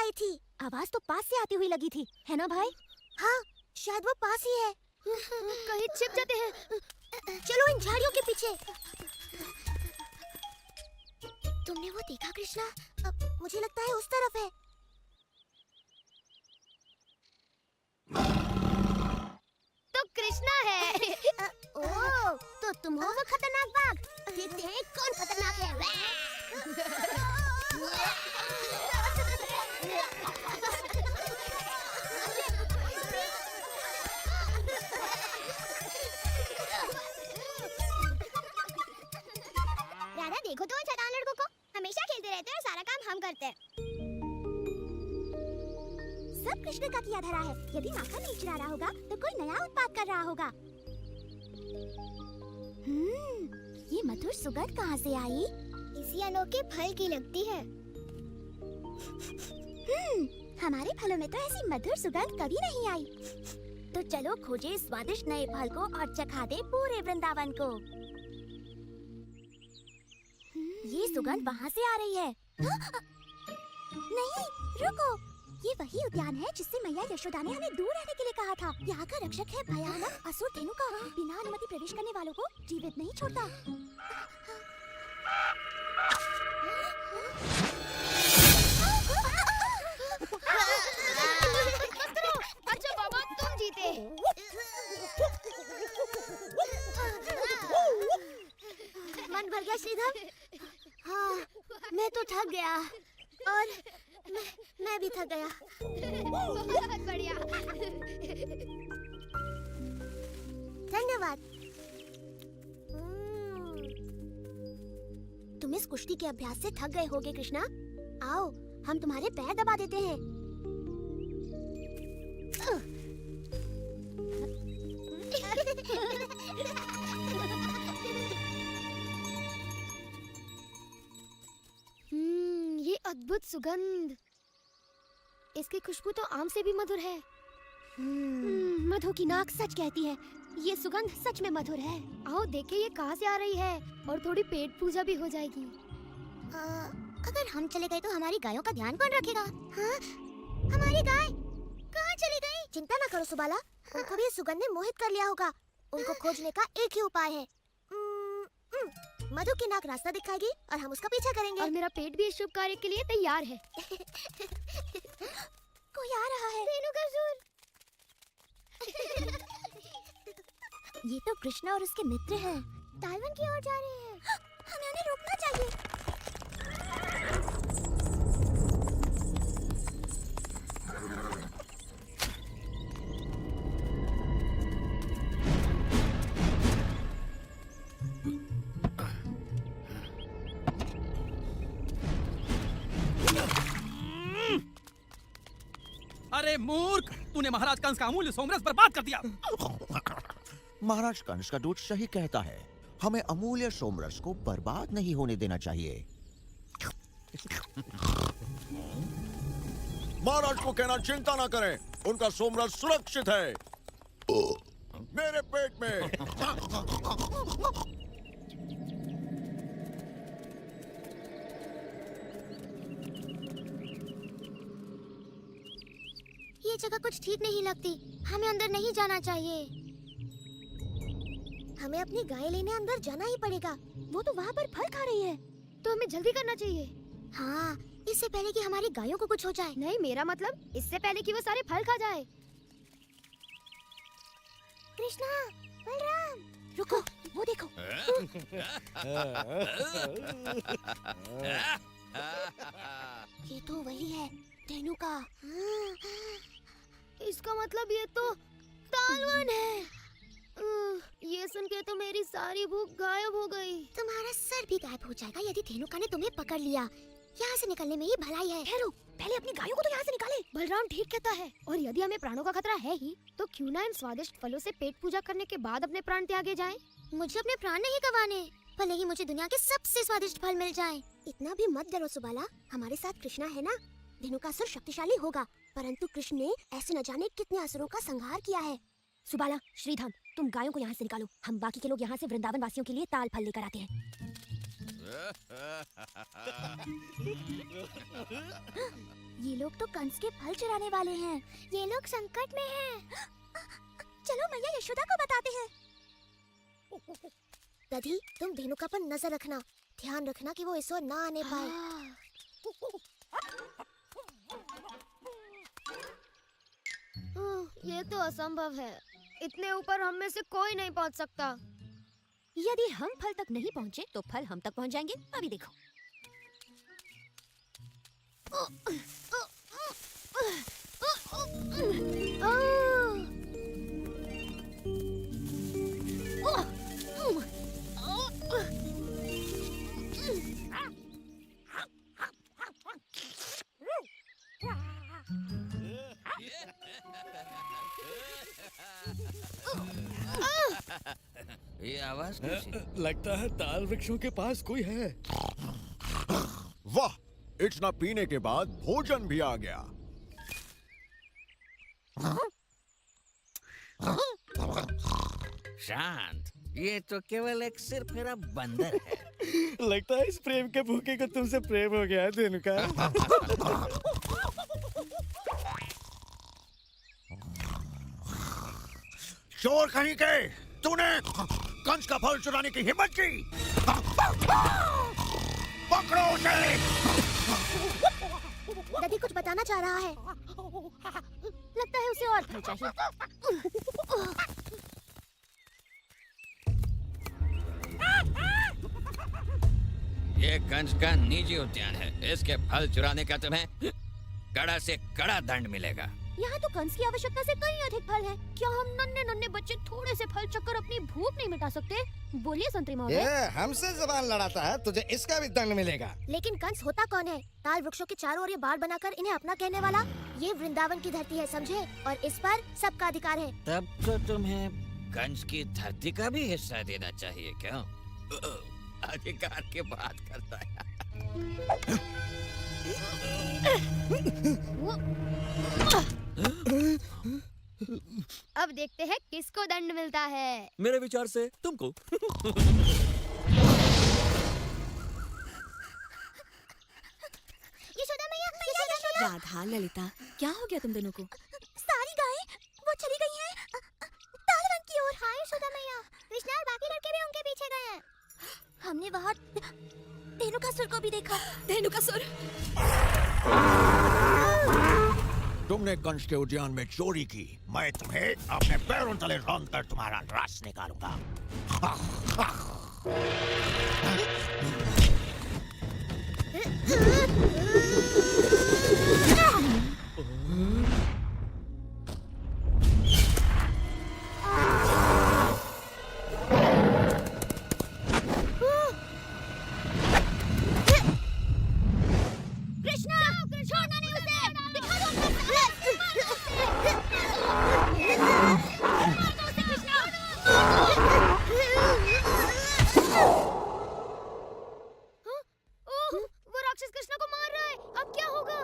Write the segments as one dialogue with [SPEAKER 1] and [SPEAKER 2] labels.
[SPEAKER 1] आई थी।
[SPEAKER 2] आवाज तो पास से आती हुई लगी थी, है ना भाई?
[SPEAKER 1] हाँ, शायद वो पास ही है।
[SPEAKER 2] कहीं छिप जाते हैं।
[SPEAKER 1] चलो इन झाड़ियों के पीछे। तुमने वो देखा कृष्णा? मुझे लगता है उस तरफ है।
[SPEAKER 2] तो कृष्णा है।
[SPEAKER 1] ओह, तो तुम हो वो खतरनाक बाघ। देखते हैं कौन खतरनाक है।
[SPEAKER 3] राधा देखो तो उन शैतान लड़कों को, हमेशा खेलते रहते हैं और सारा काम हम करते हैं।
[SPEAKER 1] सब कृष्ण का किया धरा है। यदि माखन नहीं चुरा रहा होगा तो कोई नया उत्पाद कर रहा होगा। ये मधुर सुगंध कहाँ से आई?
[SPEAKER 3] इसी अनोखे फल की लगती है।
[SPEAKER 1] हमारे फलों में तो ऐसी मधुर सुगंध कभी नहीं आई। तो चलो खोजे स्वादिष्ट नए फल को और चखा दे पूरे वृंदावन को। ये सुगंध वहाँ से आ रही है। नहीं, रुको। ये वही उद्यान है जिससे मैया यशोदा ने हमें दूर रहने के लिए कहा था। यहाँ का रक्षक है भयानक असुर धेनुका। बिना अनुमति प्रवेश करने वालों को जीवित नहीं छोड़ता।
[SPEAKER 2] अच्छा बाबा, तुम जीते।
[SPEAKER 1] मन भर गया श्रीधर? हाँ, मैं तो थक गया और मैं भी थक गया।
[SPEAKER 3] बहुत बढ़िया।
[SPEAKER 1] धन्यवाद। तुम इस कुश्ती के अभ्यास से थक गए होगे कृष्णा। आओ, हम तुम्हारे पैर दबा देते हैं।
[SPEAKER 2] ये अद्भुत सुगंध। इसकी खुशबू तो आम से भी मधुर है। मधु की नाक सच कहती है, ये सुगंध सच में मधुर है। आओ देखें ये कहाँ से आ रही है, और थोड़ी पेट पूजा भी हो जाएगी।
[SPEAKER 1] अगर हम चले गए तो हमारी गायों का ध्यान कौन रखेगा? हाँ? हमारी गाय कहाँ चली गई? चिंता ना करो सुबाला, उनको भी सुगंध ने मोहित कर लिया होगा। उनको खोजने का एक ही उपाय है। मधु की नाक रास्ता दिखाएगी और हम उसका पीछा करेंगे।
[SPEAKER 2] और मेरा पेट भी इस शुभ कार्य के लिए तैयार है।
[SPEAKER 1] कोई आ रहा है।
[SPEAKER 3] धेनुकासुर।
[SPEAKER 1] ये तो कृष्णा और उसके मित्र हैं।
[SPEAKER 3] तालवन की ओर जा रहे हैं।
[SPEAKER 1] हमें उन्हें रोकना चाहिए।
[SPEAKER 4] अरे मूर्ख, तूने महाराज कंस का अमूल्य सोमरस बर्बाद कर दिया।
[SPEAKER 5] महाराज कंस का दूत सही कहता है, हमें अमूल्य सोमरस को बर्बाद नहीं होने देना चाहिए।
[SPEAKER 6] महाराज को कहना चिंता ना करें, उनका सोमरस सुरक्षित है मेरे पेट में।
[SPEAKER 1] ये जगह कुछ ठीक नहीं लगती। हमें अंदर नहीं जाना चाहिए। हमें अपनी गाय लेने अंदर जाना ही पड़ेगा। वो तो वहाँ पर फल खा रही है।
[SPEAKER 2] तो हमें जल्दी करना चाहिए।
[SPEAKER 1] हाँ, इससे पहले कि हमारी गायों को कुछ हो जाए।
[SPEAKER 2] नहीं, मेरा मतलब इससे पहले कि वो सारे फल खा जाए।
[SPEAKER 1] कृष्णा, बलराम, रुको, वो देखो। ये तो वही है, धेनुका।
[SPEAKER 2] इसका मतलब ये तो तालवन है। ये सुन के तो मेरी सारी भूख गायब हो गई।
[SPEAKER 1] तुम्हारा सर भी गायब हो जाएगा यदि धेनुका ने तुम्हें पकड़ लिया। यहाँ से निकलने में ही भलाई है।
[SPEAKER 2] ठहरो, पहले अपनी गायों को तो यहाँ से निकाले। बलराम ठीक कहता है, और यदि हमें प्राणों का खतरा है ही, तो क्यों ना इन स्वादिष्ट फलों से पेट पूजा करने के बाद अपने प्राण त्यागे जाएं?
[SPEAKER 1] मुझे अपने प्राण नहीं गंवाने, भले ही मुझे दुनिया के सबसे स्वादिष्ट फल मिल जाएं। इतना भी मत डरो सुबाला, हमारे साथ कृष्णा है ना। धेनुकासुर शक्तिशाली होगा, परंतु कृष्ण ने ऐसे न जाने कितने असुरों का संहार किया है।
[SPEAKER 2] सुबाला, श्रीधाम, तुम गायों को यहाँ से निकालो। हम बाकी के लोग यहाँ से वृंदावन वासियों के लिए ताल फल लेकर आते हैं।
[SPEAKER 1] ये लोग तो कंस के फल चुराने वाले हैं। ये लोग संकट में हैं। चलो मैया यशोदा को बताते हैं। दधी, तुम धेनुका पर नजर रखना। ध्यान रखना कि वो इस ओर ना आने पाए।
[SPEAKER 2] ये तो असंभव है। इतने ऊपर हम में से कोई नहीं पहुंच सकता।
[SPEAKER 7] यदि हम फल तक नहीं पहुंचे तो फल हम तक पहुंच जाएंगे। अभी देखो।
[SPEAKER 8] ये आवाज कैसी?
[SPEAKER 6] लगता है ताल वृक्षों के पास कोई है। वाह, इतना पीने के बाद भोजन भी आ गया।
[SPEAKER 8] शांत, ये तो केवल एक सिरफिरा बंदर है।
[SPEAKER 6] लगता है इस प्रेम के भूखे को तुमसे प्रेम हो गया है धेनुका। चोर कहीं के, तूने कंस का फल चुराने की हिम्मत की? पकड़ो उसे।
[SPEAKER 1] दधी कुछ बताना चाह रहा है।
[SPEAKER 7] लगता है उसे और फल चाहिए।
[SPEAKER 8] ये कंस का निजी उद्यान है। इसके फल चुराने का तुम्हें कड़ा से कड़ा दंड मिलेगा।
[SPEAKER 7] यहाँ तो कंस की आवश्यकता से कहीं अधिक फल है। क्या हम नन्हे नन्हे बच्चे थोड़े से फल चक्कर अपनी भूख नहीं मिटा सकते? बोलिए संतरी महोदय।
[SPEAKER 9] ये हमसे जबान लड़ाता है, तुझे इसका भी दंड मिलेगा।
[SPEAKER 1] लेकिन कंस होता कौन है? ताल वृक्षों के चारों ओर ये बाड़ बनाकर इन्हें अपना कहने वाला। ये वृंदावन की धरती है, समझे? और इस पर सबका अधिकार है।
[SPEAKER 8] तब तो तुम्हें कंस की धरती का भी हिस्सा देना चाहिए। क्यों? अधिकार की बात करता है।
[SPEAKER 2] अब देखते हैं किसको दंड मिलता है।
[SPEAKER 4] मेरे विचार से तुमको।
[SPEAKER 1] यशोदा मैया, यशोदा।
[SPEAKER 7] राधा, ललिता, क्या हो गया तुम दोनों को?
[SPEAKER 1] सारी गायें वो चली गई हैं तालवन की ओर। हाँ यशोदा मैया, कृष्णा और बाकी लड़के भी उनके पीछे गए हैं। हमने वहाँ धेनुकासुर को भी देखा।
[SPEAKER 7] धेनुकासुर?
[SPEAKER 6] तुमने कंस के उद्यान में चोरी की। मैं तुम्हें अपने पैरों तले रौंद कर तुम्हारा रास निकालूंगा।
[SPEAKER 2] वो राक्षस कृष्णा को मार रहा है। अब क्या होगा?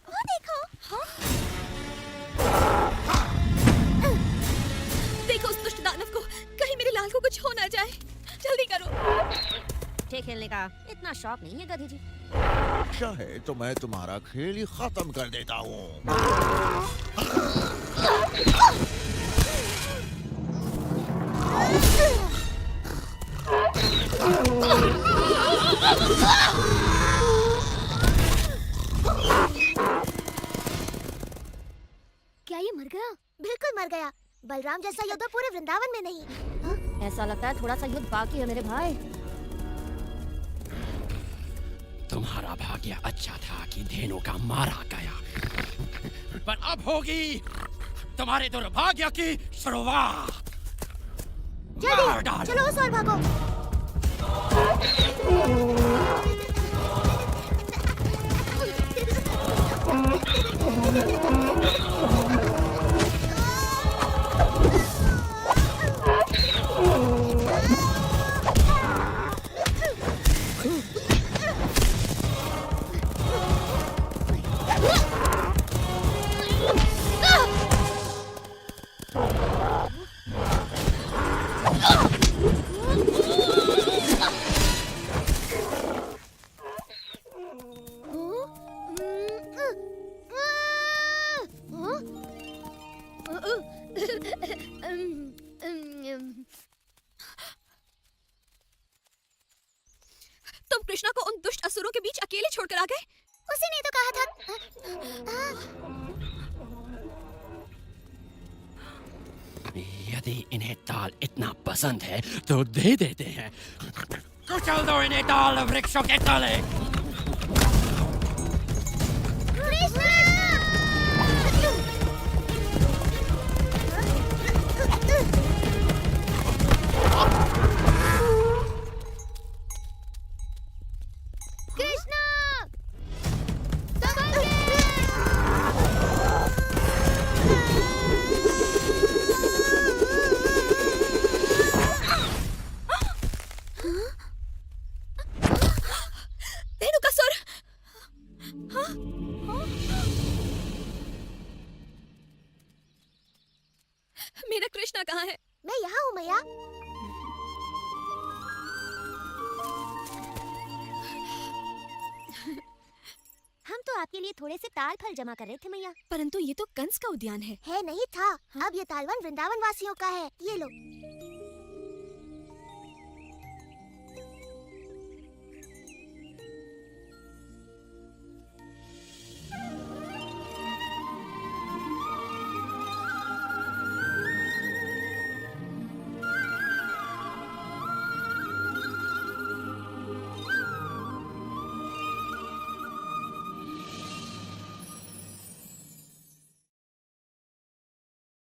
[SPEAKER 1] वो देखो।
[SPEAKER 7] देखो उस दुष्ट दानव को, कहीं मेरे लाल को कुछ हो ना जाए। जल्दी करो।
[SPEAKER 2] खेल खेलने का इतना शौक नहीं है गधी जी।
[SPEAKER 6] चाहे तो मैं तुम्हारा खेल ही खत्म कर देता हूँ।
[SPEAKER 2] क्या ये मर गया?
[SPEAKER 1] बिल्कुल मर गया। बलराम जैसा योद्धा पूरे वृंदावन में नहीं। हाँ?
[SPEAKER 2] ऐसा लगता है थोड़ा सा युद्ध बाकी है मेरे भाई।
[SPEAKER 4] तुम्हारा भाग्य अच्छा था कि धेनु का मारा गया, पर अब होगी तुम्हारे दुर्भाग्य की शुरुआत।
[SPEAKER 1] जल्दी चलो उस ओर भागो।
[SPEAKER 2] कृष्णा को उन दुष्ट असुरों के बीच अकेले छोड़कर आ गए?
[SPEAKER 1] उसी ने तो कहा था।
[SPEAKER 4] यदि इन्हें दाल इतना पसंद है तो दे देते हैं। कुचल दो इन्हें दाल वृक्षों के तले।
[SPEAKER 2] कृष्णा! रेणुकासुर! हाँ? मेरा कृष्णा कहाँ है?
[SPEAKER 1] मैं यहाँ हूँ मैया। हम तो आपके लिए थोड़े से ताल फल जमा कर रहे थे मैया।
[SPEAKER 2] परंतु ये तो कंस का उद्यान है।
[SPEAKER 1] है नहीं था। अब ये तालवन वृंदावन वासियों का है। ये लो।